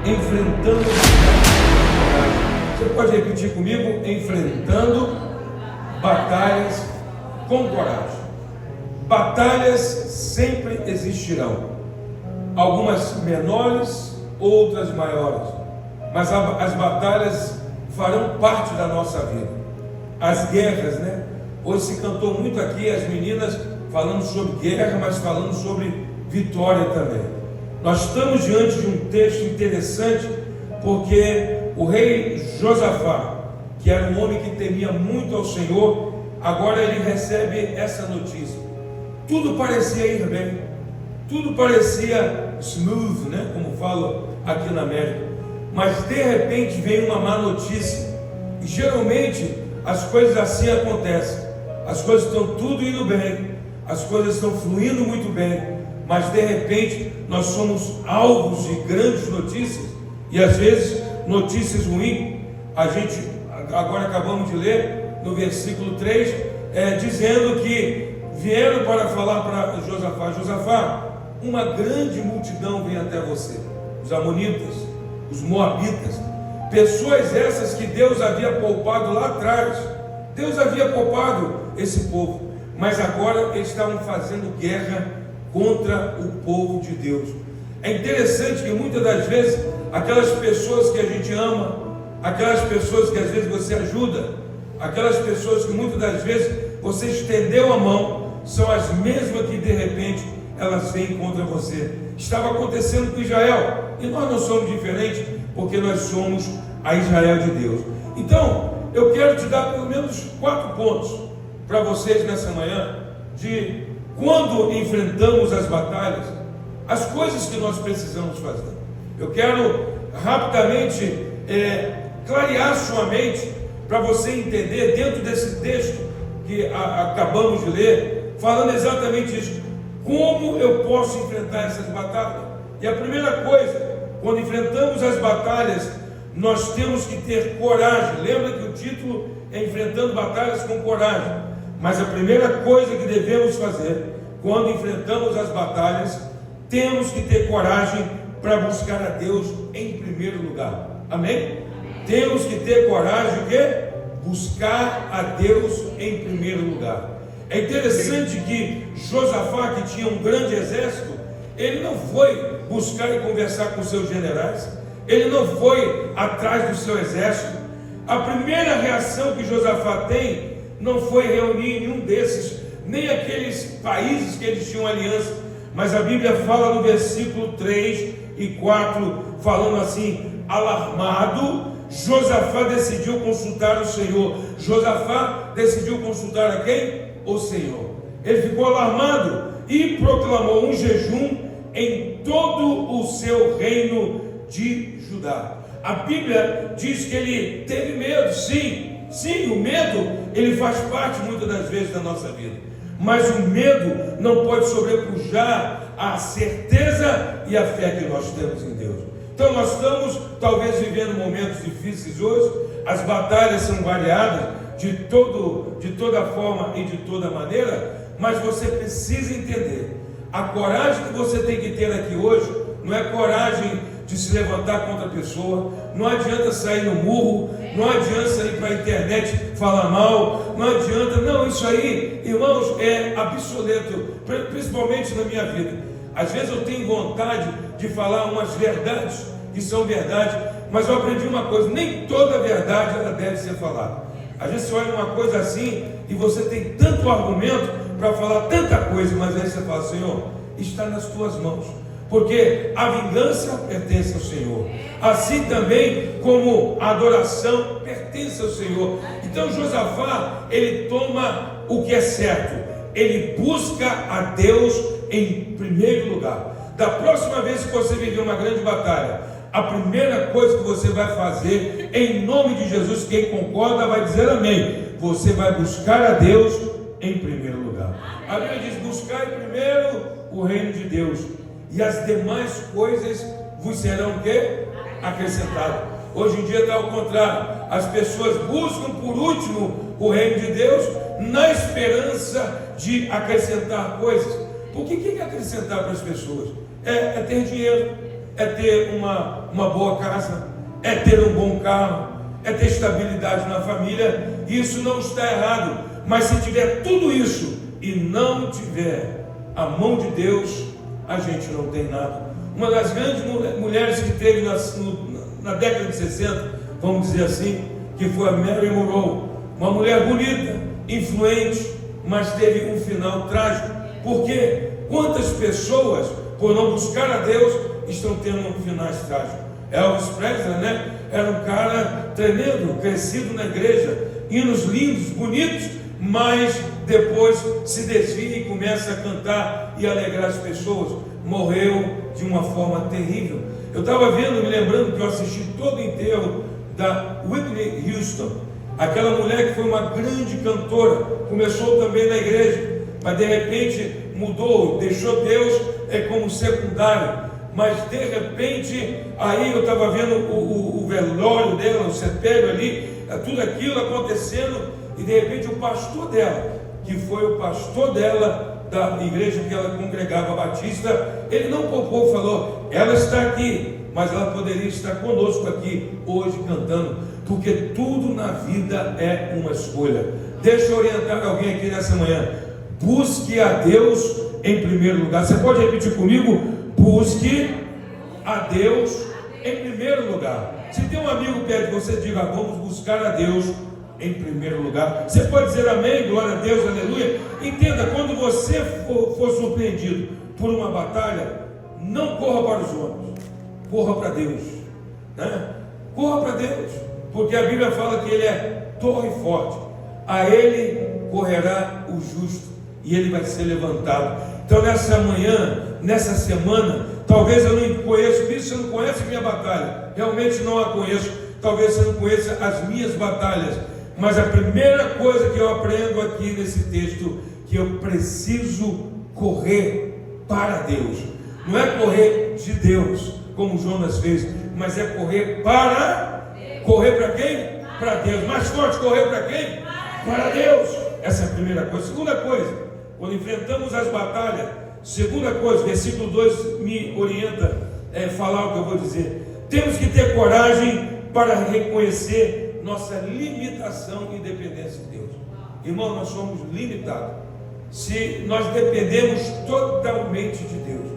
enfrentando. Você pode repetir comigo? Enfrentando batalhas com coragem. Batalhas sempre existirão, algumas menores, outras maiores, mas as batalhas farão parte da nossa vida. As guerras, né? Hoje se cantou muito aqui, as meninas falando sobre guerra, mas falando sobre vitória também. Nós estamos diante de um texto interessante, porque o rei Josafá, que era um homem que temia muito ao Senhor, agora ele recebe essa notícia. Tudo parecia ir bem, tudo parecia smooth, né? Como falam aqui na América, mas de repente vem uma má notícia, e geralmente as coisas assim acontecem. As coisas estão tudo indo bem, as coisas estão fluindo muito bem, mas de repente nós somos alvos de grandes notícias, e às vezes notícias ruins. A gente agora acabamos de ler no versículo 3, dizendo que vieram para falar para Josafá: Josafá, uma grande multidão vem até você, os amonitas, os moabitas, pessoas essas que Deus havia poupado lá atrás. Deus havia poupado esse povo, mas agora eles estavam fazendo guerra contra o povo de Deus. É interessante que muitas das vezes aquelas pessoas que a gente ama, aquelas pessoas que às vezes você ajuda, aquelas pessoas que muitas das vezes você estendeu a mão, são as mesmas que de repente elas vêm contra você. Estava acontecendo com Israel, e nós não somos diferentes, porque nós somos a Israel de Deus. Então eu quero te dar pelo menos 4 pontos para vocês nessa manhã, de quando enfrentamos as batalhas, as coisas que nós precisamos fazer. Eu quero rapidamente clarear sua mente, para você entender, dentro desse texto que acabamos de ler, falando exatamente isso: como eu posso enfrentar essas batalhas. E a primeira coisa, quando enfrentamos as batalhas, nós temos que ter coragem. Lembra que o título é Enfrentando Batalhas com Coragem. Mas a primeira coisa que devemos fazer quando enfrentamos as batalhas, temos que ter coragem para buscar a Deus em primeiro lugar. Amém? Temos que ter coragem de buscar a Deus em primeiro lugar. É interessante que Josafá, que tinha um grande exército, ele não foi buscar e conversar com seus generais, ele não foi atrás do seu exército. A primeira reação que Josafá tem não foi reunir nenhum desses, nem aqueles países que eles tinham aliança, mas a Bíblia fala no versículo 3 e 4, falando assim: alarmado, Josafá decidiu consultar o Senhor. Josafá decidiu consultar a quem? O Senhor. Ele ficou alarmado e proclamou um jejum em todo o seu reino de Judá. A Bíblia diz que ele teve medo. Sim, o medo, ele faz parte muitas das vezes da nossa vida, mas o medo não pode sobrepujar a certeza e a fé que nós temos em Deus. Então nós estamos talvez vivendo momentos difíceis hoje, as batalhas são variadas de toda forma e de toda maneira, mas você precisa entender, a coragem que você tem que ter aqui hoje não é coragem de se levantar contra a pessoa, não adianta sair no murro, não adianta sair para a internet falar mal, não adianta, não, isso aí, irmãos, é obsoleto, principalmente na minha vida. Às vezes eu tenho vontade de falar umas verdades que são verdade, mas eu aprendi uma coisa: nem toda verdade ela deve ser falada. Às vezes você olha uma coisa assim e você tem tanto argumento para falar tanta coisa, mas aí você fala: Senhor, está nas tuas mãos, porque a vingança pertence ao Senhor, assim também como a adoração pertence ao Senhor. Então Josafá, ele toma o que é certo, ele busca a Deus em primeiro lugar. Da próxima vez que você viver uma grande batalha, a primeira coisa que você vai fazer, em nome de Jesus, quem concorda vai dizer amém, você vai buscar a Deus em primeiro lugar. A Bíblia diz: buscai primeiro o reino de Deus, e as demais coisas vos serão o quê? Acrescentadas. Hoje em dia está ao contrário, as pessoas buscam por último o reino de Deus, na esperança de acrescentar coisas. Porque o que é acrescentar para as pessoas? É ter dinheiro. é ter uma boa casa, é ter um bom carro, é ter estabilidade na família. Isso não está errado, mas se tiver tudo isso e não tiver a mão de Deus, a gente não tem nada. Uma das grandes mulheres que teve na década de 60, vamos dizer assim, que foi a Mary Monroe, uma mulher bonita, influente, mas teve um final trágico. Porque quantas pessoas, por não buscar a Deus, estão tendo finais trágicos? Elvis Presley, né? Era um cara tremendo, crescido na igreja, hinos lindos, bonitos, mas depois se desvia e começa a cantar e alegrar as pessoas. Morreu de uma forma terrível. Eu estava vendo, me lembrando que eu assisti todo o enterro da Whitney Houston, aquela mulher que foi uma grande cantora, começou também na igreja, mas de repente mudou, deixou Deus como secundário. Mas de repente, aí eu estava vendo o velório dela, o sepélio ali, tudo aquilo acontecendo, e de repente o pastor dela, que foi o pastor dela, da igreja que ela congregava batista, ele não poupou, falou: ela está aqui, mas ela poderia estar conosco aqui hoje cantando, porque tudo na vida é uma escolha. Deixa eu orientar alguém aqui nessa manhã: busque a Deus em primeiro lugar. Você pode repetir comigo? Busque a Deus em primeiro lugar. Se tem um amigo perto de você, diga: vamos buscar a Deus em primeiro lugar. Você pode dizer amém, glória a Deus, aleluia. Entenda, quando você for surpreendido por uma batalha, não corra para os homens, corra para Deus, né? Corra para Deus, porque a Bíblia fala que Ele é torre forte, a Ele correrá o justo e ele vai ser levantado. Então nessa manhã, nessa semana, talvez eu não conheça, você não conhece a minha batalha, realmente não a conheço, talvez você não conheça as minhas batalhas, mas a primeira coisa que eu aprendo aqui nesse texto, que eu preciso correr para Deus. Não é correr de Deus, como Jonas fez, mas é correr para... Correr para quem? Para Deus. Mais forte, correr para quem? Para Deus. Essa é a primeira coisa. Segunda coisa, quando enfrentamos as batalhas, segunda coisa, versículo 2 me orienta a falar o que eu vou dizer. Temos que ter coragem para reconhecer nossa limitação e dependência de Deus. Irmão, nós somos limitados. Se nós dependemos totalmente de Deus,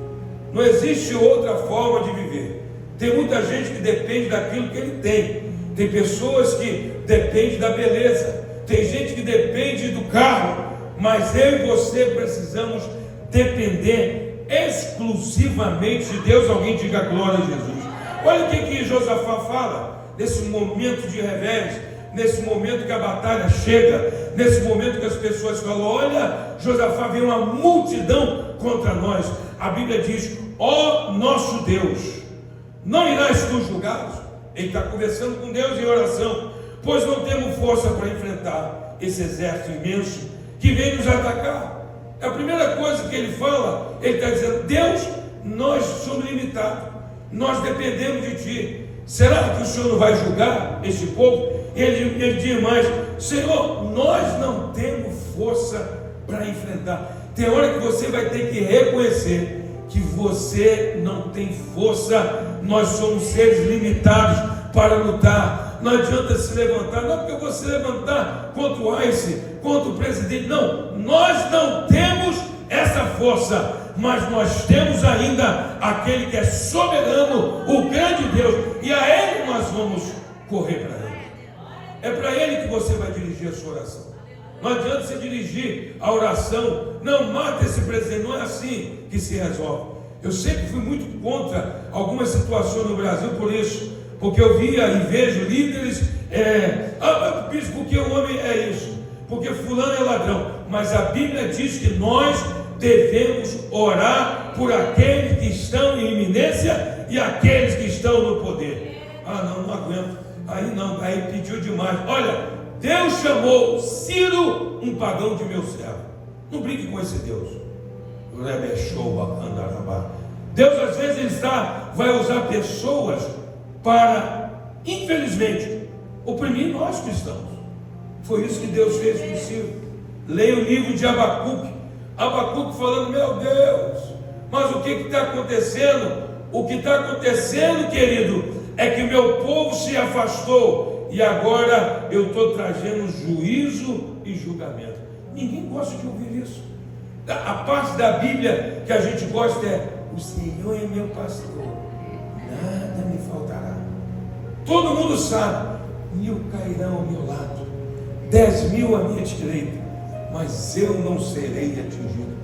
não existe outra forma de viver. Tem muita gente que depende daquilo que ele tem. Tem pessoas que dependem da beleza. Tem gente que depende do carro. Mas eu e você precisamos depender exclusivamente de Deus. Alguém diga glória a Jesus. Olha o que Josafá fala nesse momento de revés, nesse momento que a batalha chega, nesse momento que as pessoas falam: olha, Josafá, vem uma multidão contra nós. A Bíblia diz: ó nosso Deus, não irás tu julgá-los? Ele está conversando com Deus em oração, pois não temos força para enfrentar esse exército imenso que vem nos atacar. É a primeira coisa que ele fala. Ele está dizendo: Deus, nós somos limitados, nós dependemos de Ti. Será que o Senhor não vai julgar esse povo? Ele diz mais: Senhor, nós não temos força para enfrentar. Tem hora que você vai ter que reconhecer que você não tem força. Nós somos seres limitados para lutar. Não adianta se levantar, não porque eu vou se levantar contra o ICE, contra o presidente, não. Nós não temos essa força, mas nós temos ainda aquele que é soberano, o grande Deus, e a Ele nós vamos correr para Ele. É para Ele que você vai dirigir a sua oração. Não adianta você dirigir a oração: não, mata esse presidente. Não é assim que se resolve. Eu sempre fui muito contra algumas situações no Brasil por isso, porque eu via e vejo líderes, porque o homem é isso, porque fulano é ladrão. Mas a Bíblia diz que nós devemos orar por aqueles que estão em iminência e aqueles que estão no poder. Não aguento. Aí pediu demais. Olha, Deus chamou Ciro um pagão de meu servo. Não brinque com esse Deus. Deus às vezes ele vai usar pessoas para, infelizmente, oprimir nós cristãos. Foi isso que Deus fez com Ciro. Leia o livro de Abacuque. Abacuque falando: meu Deus, mas o que está acontecendo? O que está acontecendo, querido, é que meu povo se afastou e agora eu estou trazendo juízo e julgamento. Ninguém gosta de ouvir isso. A parte da Bíblia que a gente gosta é: o Senhor é meu pastor, nada me faltará. Todo mundo sabe: 1000 cairão ao meu lado, 10.000 à minha direita, mas eu não serei atingido.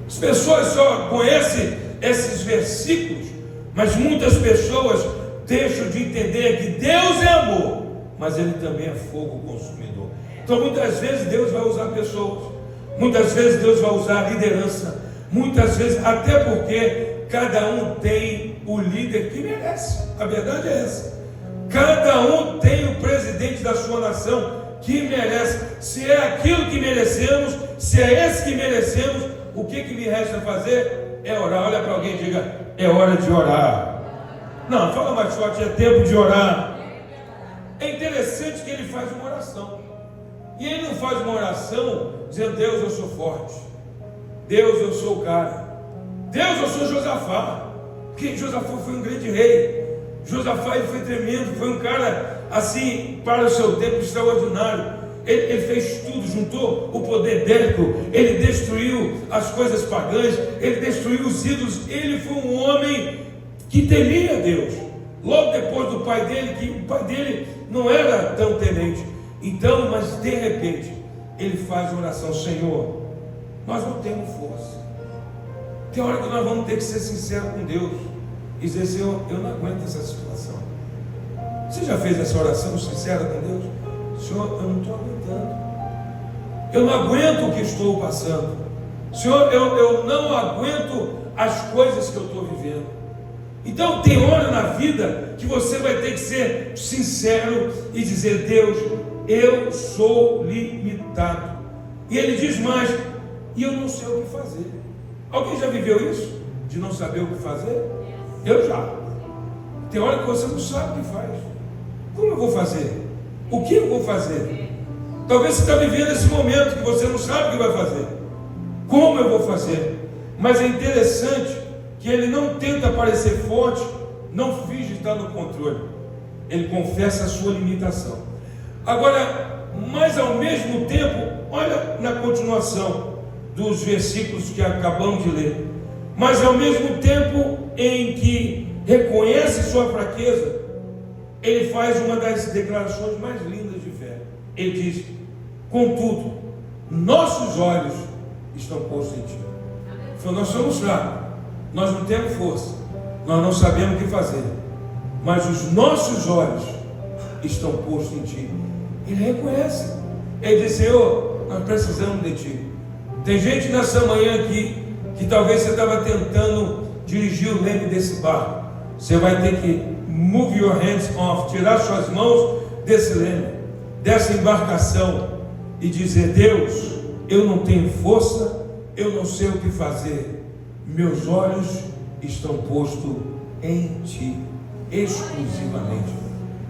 As pessoas só conhecem esses versículos, mas muitas pessoas deixam de entender que Deus é amor, mas Ele também é fogo consumidor. Então muitas vezes Deus vai usar pessoas, muitas vezes Deus vai usar liderança, muitas vezes, até porque cada um tem o líder que merece. A verdade é essa. Cada um tem o presidente da sua nação que merece. Se é aquilo que merecemos, se é esse que merecemos, o que me resta fazer? É orar. Olha para alguém e diga: é hora de orar. Não, fala mais forte: é tempo de orar. É interessante que ele faz uma oração. E ele não faz uma oração dizendo: Deus, eu sou forte, Deus, eu sou o cara, Deus, eu sou Josafá. Porque Josafá foi um grande rei. Josafá, ele foi tremendo, foi um cara assim, para o seu tempo, extraordinário. Ele fez tudo, juntou o poder bélico, ele destruiu as coisas pagãs, ele destruiu os ídolos. Ele foi um homem que temia Deus. Logo depois do pai dele, que o pai dele não era tão temente. Então, mas de repente, ele faz uma oração: Senhor, nós não temos força. Tem hora que nós vamos ter que ser sinceros com Deus e dizer: Senhor, eu não aguento essa situação. Você já fez essa oração sincera com Deus? Senhor, eu não estou aguentando, eu não aguento o que estou passando. Senhor, eu não aguento as coisas que eu estou vivendo. Então tem hora na vida que você vai ter que ser sincero e dizer: Deus, eu sou limitado. E ele diz mais: e eu não sei o que fazer. Alguém já viveu isso? De não saber o que fazer? Eu já. Tem hora que você não sabe o que faz. Como eu vou fazer? O que eu vou fazer? Talvez você está vivendo esse momento que você não sabe o que vai fazer. Como eu vou fazer? Mas é interessante que ele não tenta parecer forte, não finge estar no controle. Ele confessa a sua limitação. Agora, mas ao mesmo tempo, olha na continuação dos versículos que acabamos de ler. Mas ao mesmo tempo em que reconhece sua fraqueza, ele faz uma das declarações mais lindas de fé. Ele diz: contudo, nossos olhos estão postos em ti. Então, nós somos fracos, nós não temos força, nós não sabemos o que fazer, mas os nossos olhos estão postos em ti. Ele reconhece. Ele diz: Senhor, nós precisamos de ti. Tem gente nessa manhã aqui que talvez você estava tentando dirigir o leme desse barco. Você vai ter que move your hands off, tirar suas mãos desse leme, dessa embarcação, e dizer: Deus, eu não tenho força, eu não sei o que fazer, meus olhos estão postos em ti, exclusivamente.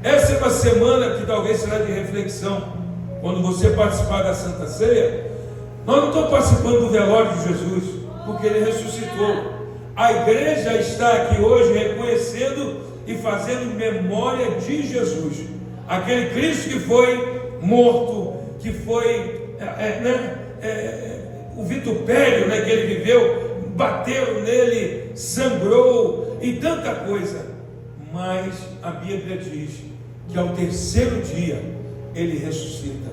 Essa é uma semana que talvez será de reflexão. Quando você participar da Santa Ceia, nós não estamos participando do velório de Jesus, porque Ele ressuscitou. A igreja está aqui hoje reconhecendo e fazendo memória de Jesus, aquele Cristo que foi morto, que foi o vitupério, que ele viveu, bateram nele, sangrou e tanta coisa, mas a Bíblia diz que ao terceiro dia ele ressuscita.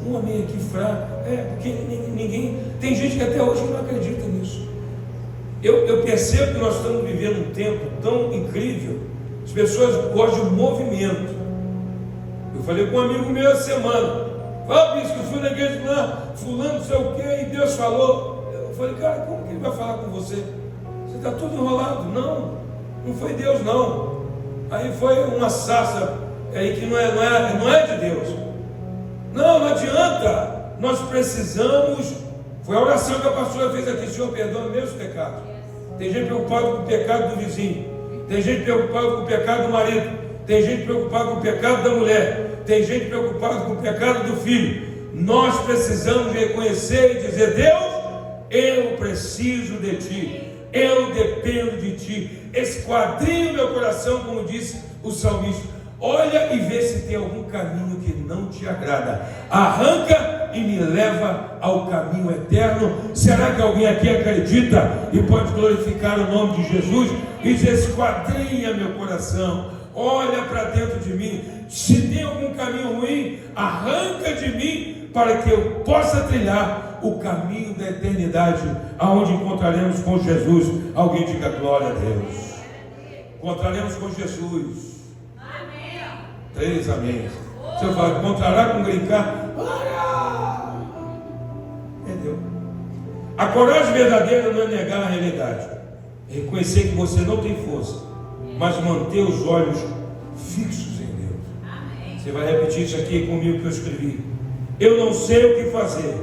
Um homem aqui fraco, porque ninguém, tem gente que até hoje não acredita nisso. Eu percebo que nós estamos vivendo um tempo tão incrível. As pessoas gostam de movimento. Eu falei com um amigo meu essa semana: bispo, eu fui na igreja lá, fulano não sei o que, e Deus falou. Eu falei: cara, como que ele vai falar com você? Você está todo enrolado. Não foi Deus não. Aí foi uma sarça aí que não é de Deus. Não adianta. Nós precisamos. Foi a oração que a pastora fez aqui: Senhor, perdoa meus pecados. Tem gente preocupada com o pecado do vizinho, tem gente preocupada com o pecado do marido, tem gente preocupada com o pecado da mulher, tem gente preocupada com o pecado do filho. Nós precisamos reconhecer e dizer: Deus, eu preciso de ti. eu dependo de ti. Esquadrinha o meu coração, como disse o salmista. Olha e vê se tem algum caminho que não te agrada. Arranca e me leva ao caminho eterno. Será que alguém aqui acredita e pode glorificar o nome de Jesus? E diz: esquadrinha meu coração, olha para dentro de mim. Se tem algum caminho ruim, arranca de mim, para que eu possa trilhar o caminho da eternidade, aonde encontraremos com Jesus. Alguém diga glória a Deus. Encontraremos com Jesus. 3 amém. Você fala, encontrará com brincar. Entendeu? A coragem verdadeira não é negar a realidade, é reconhecer que você não tem força, mas manter os olhos fixos em Deus. Você vai repetir isso aqui comigo que eu escrevi. Eu não sei o que fazer,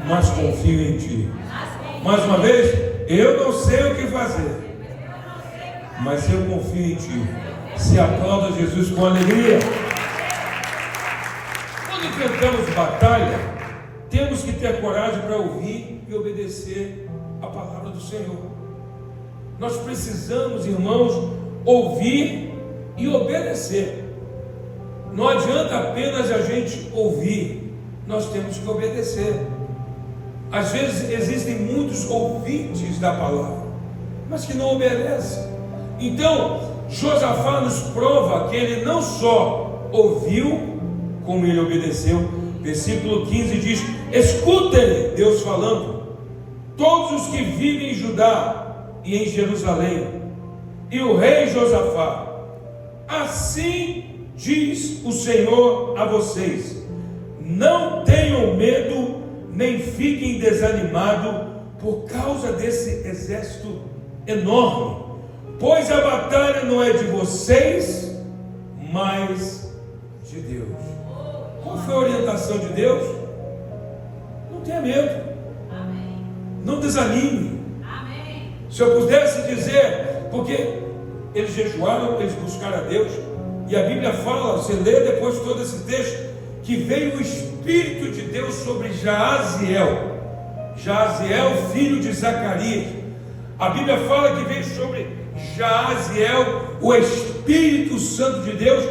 mas confio em ti. Mais uma vez, eu não sei o que fazer, mas eu confio em ti. Se aplauda Jesus com alegria. Quando enfrentamos batalha, temos que ter coragem para ouvir e obedecer a palavra do Senhor. Nós precisamos, irmãos, ouvir e obedecer. Não adianta apenas a gente ouvir, nós temos que obedecer. Às vezes existem muitos ouvintes da palavra, mas que não obedecem. Então, Josafá nos prova que ele não só ouviu, como ele obedeceu. Versículo 15 diz: escutem, Deus falando, todos os que vivem em Judá e em Jerusalém, e o rei Josafá, assim diz o Senhor a vocês: não tenham medo, nem fiquem desanimados por causa desse exército enorme, pois a batalha não é de vocês, mas de Deus. Qual foi a orientação de Deus? Não tenha medo. Amém. Não desanime. Amém. Se eu pudesse dizer, porque eles jejuaram, eles buscaram a Deus, e a Bíblia fala, você lê depois todo esse texto, que veio o Espírito de Deus sobre Jaaziel, filho de Zacarias. A Bíblia fala que veio sobre Jaaziel o Espírito Santo de Deus,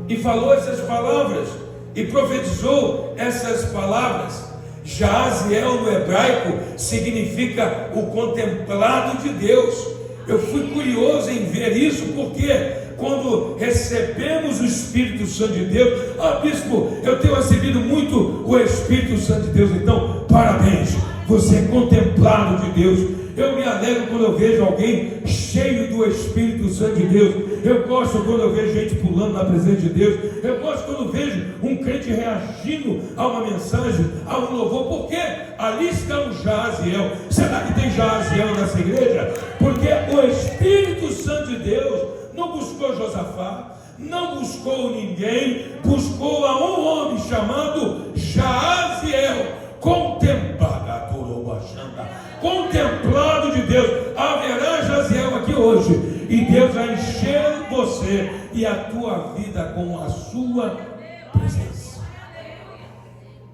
e falou essas palavras, e profetizou essas palavras. Jaaziel no hebraico significa o contemplado de Deus. Eu fui curioso em ver isso, porque quando recebemos o Espírito Santo de Deus, bispo, eu tenho recebido muito o Espírito Santo de Deus, então parabéns, você é contemplado de Deus. Eu me alegro quando eu vejo alguém cheio do Espírito Santo de Deus. Eu gosto quando eu vejo gente pulando na presença de Deus. Eu gosto quando vejo um crente reagindo a uma mensagem, a um louvor, porque ali está o Jaaziel. Será que tem Jaaziel nessa igreja? Porque o Espírito Santo de Deus não buscou Josafá, não buscou ninguém, buscou a um homem chamado Jaaziel, contemplado de Deus. Haverá Jaaziel aqui hoje, e Deus vai encher você e a tua vida com a sua presença.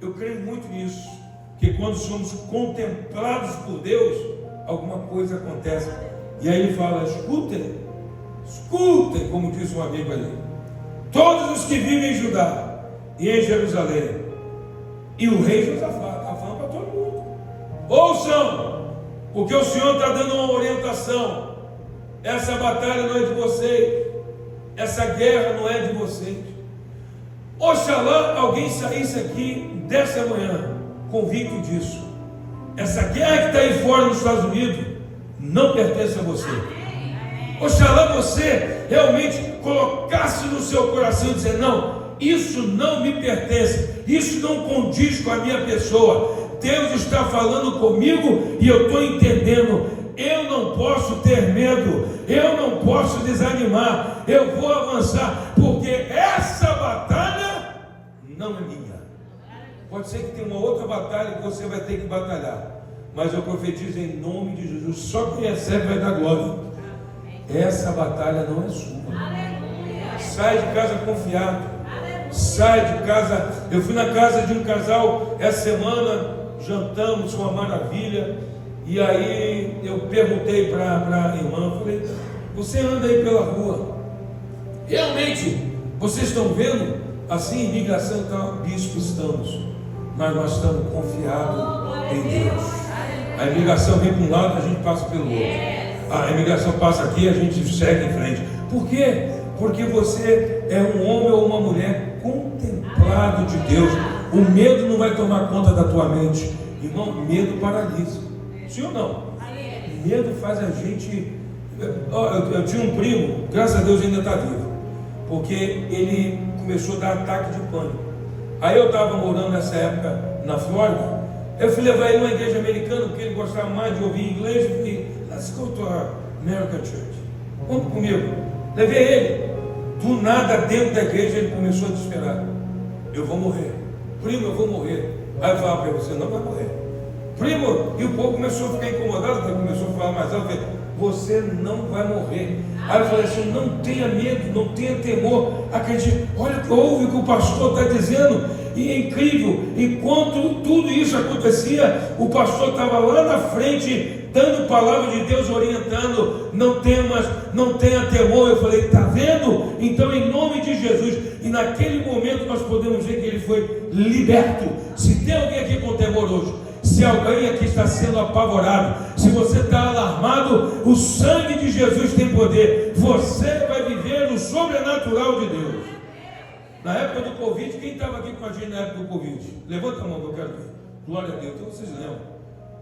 Eu creio muito nisso, que quando somos contemplados por Deus, alguma coisa acontece. E aí ele fala: escutem, como disse um amigo ali, todos os que vivem em Judá e em Jerusalém, e o rei Josafá está falando para todo mundo: ouçam, porque o Senhor está dando uma orientação. Essa batalha não é de vocês, essa guerra não é de vocês. Oxalá alguém saísse aqui dessa manhã convicto disso. Essa guerra que está aí fora nos Estados Unidos não pertence a você. Oxalá você realmente colocasse no seu coração e dizer: não, isso não me pertence, isso não condiz com a minha pessoa. Deus está falando comigo e eu estou entendendo. Eu não posso ter medo, eu não posso desanimar, eu vou avançar, porque essa batalha não é minha. Pode ser que tenha uma outra batalha que você vai ter que batalhar, mas eu profetizo em nome de Jesus: só quem recebe vai dar glória. Essa batalha não é sua. Sai de casa confiado, sai de casa. Eu fui na casa de um casal essa semana, jantamos, uma maravilha, E aí eu perguntei para a irmã, falei, você anda aí pela rua, realmente vocês estão vendo assim, imigração e tal? Bispo, estamos, mas nós estamos confiados em Deus. A imigração vem para um lado, a gente passa pelo outro. A imigração passa aqui, a gente segue em frente. Por quê? Porque você é um homem ou uma mulher contemplado de Deus. O medo não vai tomar conta da tua mente. Irmão, medo paralisa. Sim ou não? Medo faz a gente... Eu tinha um primo, graças a Deus ainda está vivo, porque ele começou a dar ataque de pânico. Aí eu estava morando nessa época na Flórida. Eu fui levar ele numa igreja americana, porque ele gostava mais de ouvir inglês. Eu falei, let's go to our American Church. Vamos comigo. Levei ele. Do nada, dentro da igreja, ele começou a desesperar. Eu vou morrer. Primo, eu vou morrer. Aí eu falava para ele, você não vai morrer. Primo, e o povo começou a ficar incomodado, porque começou a falar mais alto. Eu falei, você não vai morrer. Aí eu falei assim, não tenha medo, não tenha temor, acredite, olha, ouve o que o pastor está dizendo. E é incrível, enquanto tudo isso acontecia, o pastor estava lá na frente, dando palavra de Deus, orientando, não temas, não tenha temor. Eu falei, está vendo? Então em nome de Jesus, e naquele momento nós podemos ver que ele foi liberto. Se tem alguém aqui com temor hoje, se alguém aqui está sendo apavorado, se você está alarmado, o sangue de Jesus tem poder. Você vai viver no sobrenatural de Deus. Na época do Covid, quem estava aqui com a gente na época do Covid? Levanta a mão que eu quero ver. Glória a Deus, então vocês lembram.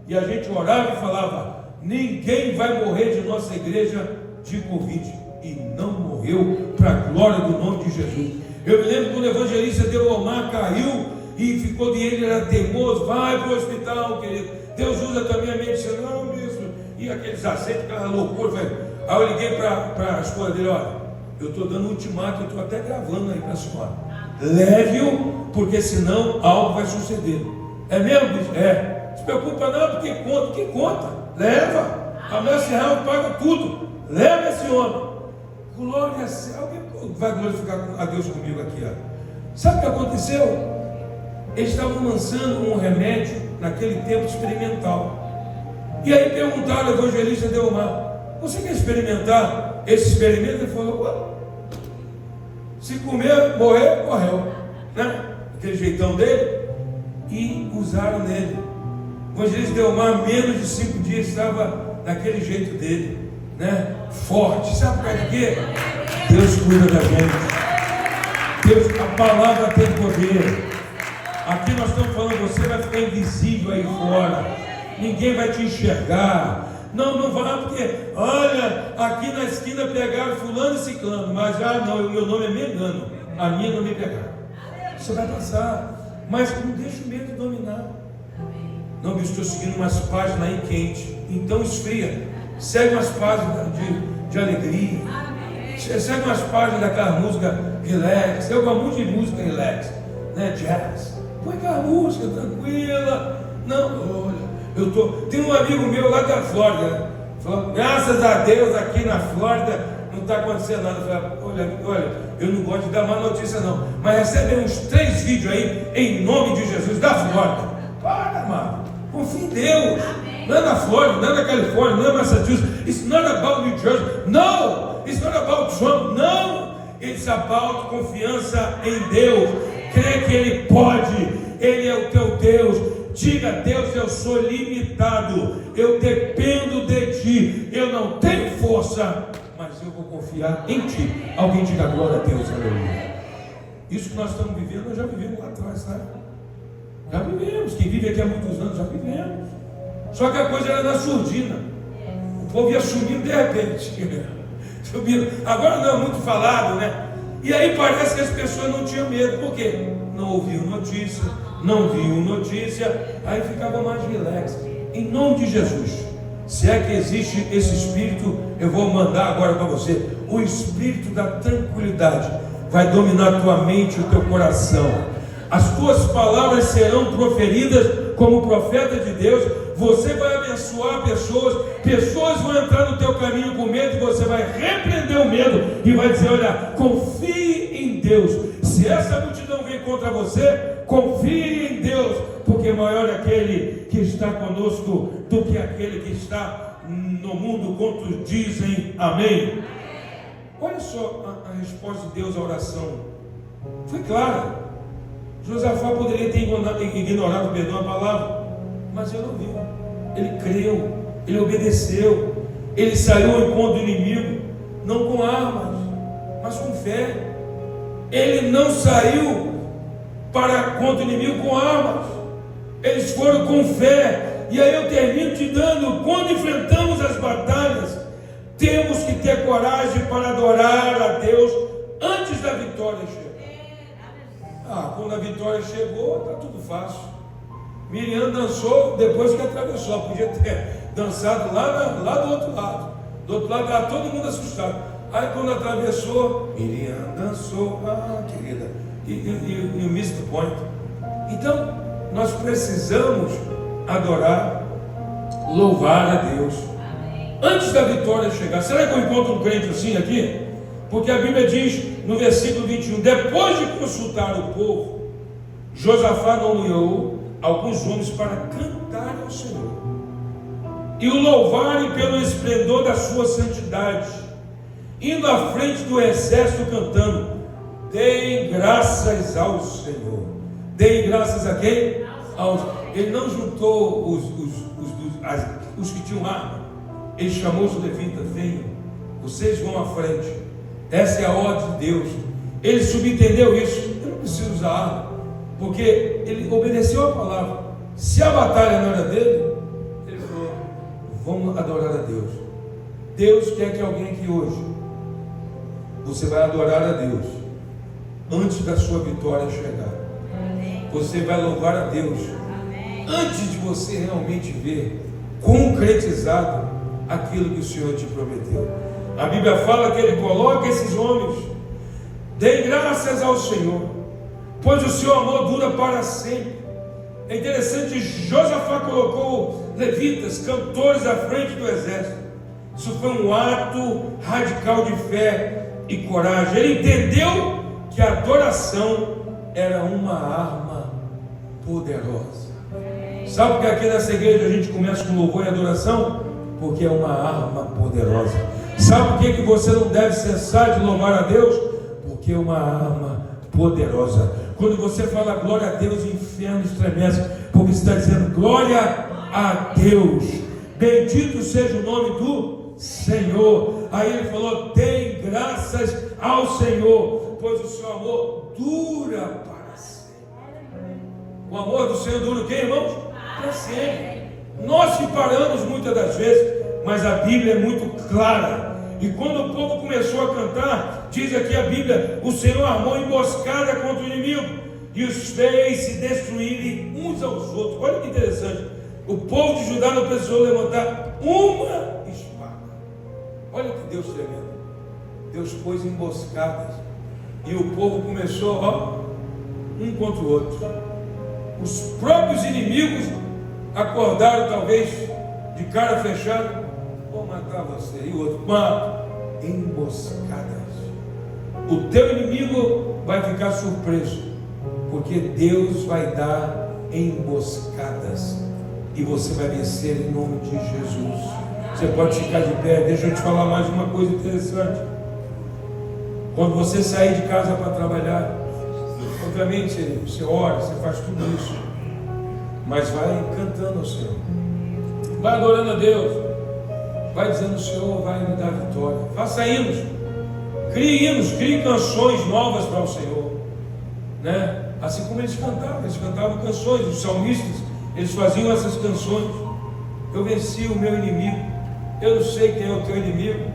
E a gente orava e falava, ninguém vai morrer de nossa igreja de Covid. E não morreu, para a glória do nome de Jesus. Eu me lembro quando o evangelista Delomar caiu e ficou de ele, era teimoso, vai para o hospital, querido. Deus usa também a medicina, não, mesmo. E aqueles aceitos, aquela loucura. Velho. Aí eu liguei para a esposa dele, olha, eu estou dando um ultimato, eu estou até gravando aí para a senhora. Leve-o, porque senão algo vai suceder. É mesmo, bicho? É. Não se preocupa não, porque conta. Que conta? Leva. A Messi Real paga tudo. Leva esse homem. Glória a Deus. Alguém vai glorificar a Deus comigo aqui, ó. Sabe o que aconteceu? Eles estavam lançando um remédio naquele tempo experimental. E aí perguntaram ao evangelista Delmar, você quer experimentar esse experimento? Ele falou, se comer, morrer, morreu, né? Aquele jeitão dele. E usaram nele. O evangelista Delmar, menos de 5 dias, estava daquele jeito dele, né? Forte. Sabe por causa de quê? Deus cuida da gente. Deus, a palavra tem poder. Aqui nós estamos falando, você vai ficar invisível aí fora. Ninguém vai te enxergar. Não vai, porque, olha, aqui na esquina pegaram fulano e ciclano, mas não, o meu nome é Mengano, a minha não me pegaram. Você vai passar, mas não deixa o medo dominar. Não, bicho, estou seguindo umas páginas aí quente, então esfria. Segue umas páginas de alegria. Segue umas páginas daquela música relax. Eu gosto muito de música relax, né? Jazz. Põe aquela música tranquila. Não, olha, tem um amigo meu lá da Flórida, né? Falou, graças a Deus aqui na Flórida não está acontecendo nada. Eu falei, olha, eu não gosto de dar má notícia não, mas recebe uns 3 vídeos aí em nome de Jesus da Flórida. Para, mano, confia em Deus. Não é na Flórida, não é na Califórnia, não é Massachusetts. It's not about New Jersey. No, it's not about Trump. No, it's about confiança em Deus. Crê que Ele pode, Ele é o teu Deus. Diga, Deus, eu sou limitado, eu dependo de Ti, eu não tenho força, mas eu vou confiar em Ti. Alguém diga glória a Deus, aleluia. Isso que nós estamos vivendo, nós já vivemos lá atrás, sabe? Já vivemos, quem vive aqui há muitos anos, já vivemos. Só que a coisa era na surdina, o povo ia sumindo de repente. Agora não é muito falado, né? E aí parece que as pessoas não tinham medo, por quê? Não ouviam notícia, não viam notícia, aí ficava mais relax. Em nome de Jesus, se é que existe esse espírito, eu vou mandar agora para você. O espírito da tranquilidade vai dominar a tua mente e o teu coração. As tuas palavras serão proferidas como profeta de Deus. Você vai abençoar pessoas, pessoas vão entrar no teu caminho com medo, e você vai repreender o medo e vai dizer, olha, confie em Deus. Se essa multidão vem contra você, confie em Deus, porque maior é aquele que está conosco do que aquele que mundo. Quantos dizem amém? Olha só a resposta de Deus à oração. Foi clara. Josafá poderia ter ignorado, perdão, a palavra, mas ele ouviu. Ele creu, ele obedeceu, ele saiu ao encontro do inimigo, não com armas, mas com fé. Ele não saiu contra o inimigo com armas, eles foram com fé. E aí eu termino te dando: quando enfrentamos as batalhas, temos que ter coragem para adorar a Deus antes da vitória chegar. Quando a vitória chegou, está tudo fácil. Miriam dançou depois que atravessou. Podia ter dançado lá do outro lado. Do outro lado estava todo mundo assustado. Aí quando atravessou, Miriam dançou. Querida, you missed the point. Então, nós precisamos adorar, louvar a Deus antes da vitória chegar. Será que eu encontro um crente assim aqui? Porque a Bíblia diz no versículo 21: depois de consultar o povo, Josafá nomeou alguns homens para cantar ao Senhor e o louvarem pelo esplendor da sua santidade, indo à frente do exército cantando: deem graças ao Senhor. Deem graças a quem? Ele não juntou os que tinham arma. Ele chamou os levitas: venham, vocês vão à frente, essa é a ordem de Deus. Ele subentendeu isso: eu não preciso usar arma, porque ele obedeceu a palavra. Se a batalha não era dele, ele falou: vamos adorar a Deus. Deus quer que alguém aqui hoje, você vai adorar a Deus antes da sua vitória chegar. Você vai louvar a Deus antes de você realmente ver concretizado aquilo que o Senhor te prometeu. A Bíblia fala que ele coloca esses homens: deem graças ao Senhor, pois o seu amor dura para sempre. É interessante, Josafá colocou levitas, cantores à frente do exército. Isso foi um ato radical de fé e coragem. Ele entendeu que a adoração era uma arma poderosa. Sabe por que aqui nessa igreja a gente começa com louvor e adoração? Porque é uma arma poderosa. Sabe por que você não deve cessar de louvar a Deus? Porque é uma arma poderosa. Quando você fala glória a Deus, o inferno estremece, porque você está dizendo glória a Deus, bendito seja o nome do Senhor. Aí ele falou: deem graças ao Senhor, pois o seu amor dura para sempre. O amor do Senhor dura o quê, irmãos? Para sempre. Nós que paramos muitas das vezes, mas a Bíblia é muito clara. E quando o povo começou a cantar, diz aqui a Bíblia: o Senhor armou emboscada contra o inimigo e os fez se destruírem uns aos outros. Olha que interessante. O povo de Judá não precisou levantar uma espada. Olha que Deus tremendo. Deus pôs emboscadas e o povo começou, um contra o outro. Os próprios inimigos acordaram, talvez de cara fechada: vou matar você. E o outro: mato. Emboscadas. O teu inimigo vai ficar surpreso, porque Deus vai dar emboscadas e você vai vencer em nome de Jesus. Você pode ficar de pé. Deixa eu te falar mais uma coisa interessante. Quando você sair de casa para trabalhar, obviamente você ora, você faz tudo isso, mas vai cantando ao Senhor, vai adorando a Deus, vai dizendo: o Senhor vai me dar vitória. Faça hinos, crie canções novas para o Senhor, né? Assim como eles cantavam canções. Os salmistas, eles faziam essas canções: eu venci o meu inimigo. Eu não sei quem é o teu inimigo,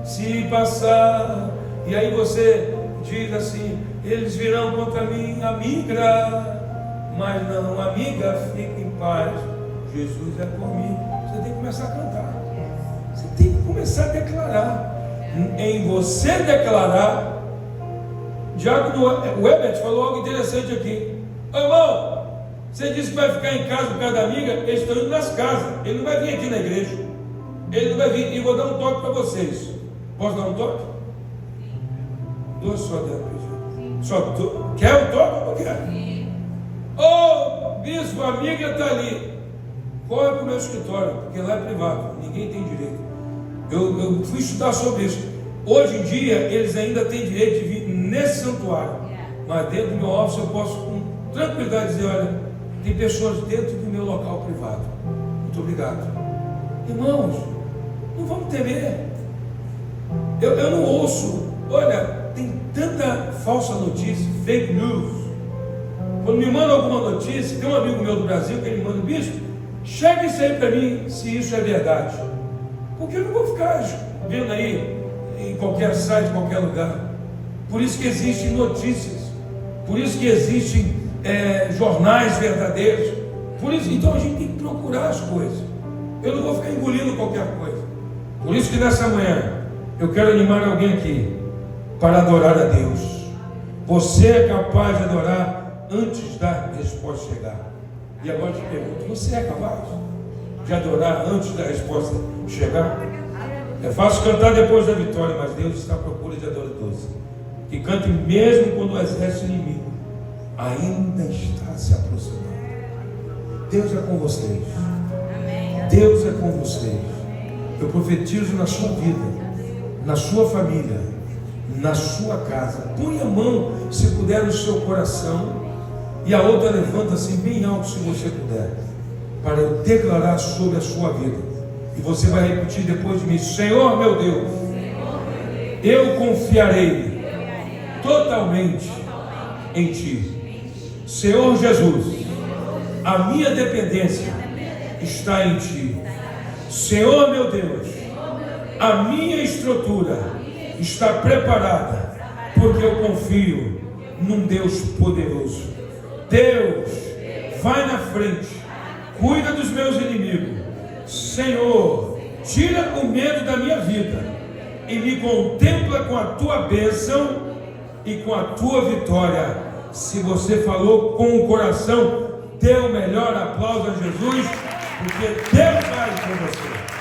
se passar. E aí você diz assim: eles virão contra mim, amiga, mas não, amiga, fica em paz, Jesus é por mim. Você tem que começar a cantar, você tem que começar a declarar. Em você declarar, Diácono Ebert falou algo interessante aqui: irmão, você disse que vai ficar em casa por causa da amiga. Eles estão indo nas casas, ele não vai vir aqui na igreja, ele não vai vir. E vou dar um toque para vocês. Posso dar um toque? Dois só dentro. Quer um toque ou não quer? Ô, bispo, a amiga está ali. corre para o meu escritório, porque lá é privado, ninguém tem direito. Eu fui estudar sobre isso. Hoje em dia, eles ainda têm direito de vir nesse santuário, mas dentro do meu office eu posso com tranquilidade dizer: olha, tem pessoas dentro do meu local privado. Muito obrigado. Irmãos, não vamos temer. Eu não ouço, olha, tem tanta falsa notícia, fake news. Quando me manda alguma notícia, tem um amigo meu do Brasil que ele manda: bispo, chegue isso aí para mim, se isso é verdade. Porque eu não vou ficar vendo aí em qualquer site, em qualquer lugar. Por isso que existem notícias, por isso que existem jornais verdadeiros. Por isso, então a gente tem que procurar as coisas. Eu não vou ficar engolindo qualquer coisa. Por isso que nessa manhã eu quero animar alguém aqui para adorar a Deus. Você é capaz de adorar antes da resposta chegar. E agora eu te pergunto: você é capaz de adorar antes da resposta chegar? É fácil cantar depois da vitória, mas Deus está à procura de adoradores que cantem mesmo quando o exército inimigo ainda está se aproximando. Deus é com vocês. Deus é com vocês. Eu profetizo na sua vida, na sua família, na sua casa. Põe a mão, se puder, no seu coração, e a outra levanta-se bem alto, se você puder, para eu declarar sobre a sua vida. E você vai repetir depois de mim: Senhor meu Deus, eu confiarei totalmente em Ti. Senhor Jesus, a minha dependência está em Ti. Senhor meu Deus, a minha estrutura está preparada, porque eu confio num Deus poderoso. Deus, vai na frente, cuida dos meus inimigos. Senhor, tira o medo da minha vida e me contempla com a Tua bênção e com a Tua vitória. Se você falou com o coração, dê o melhor aplauso a Jesus, porque Deus vai com você.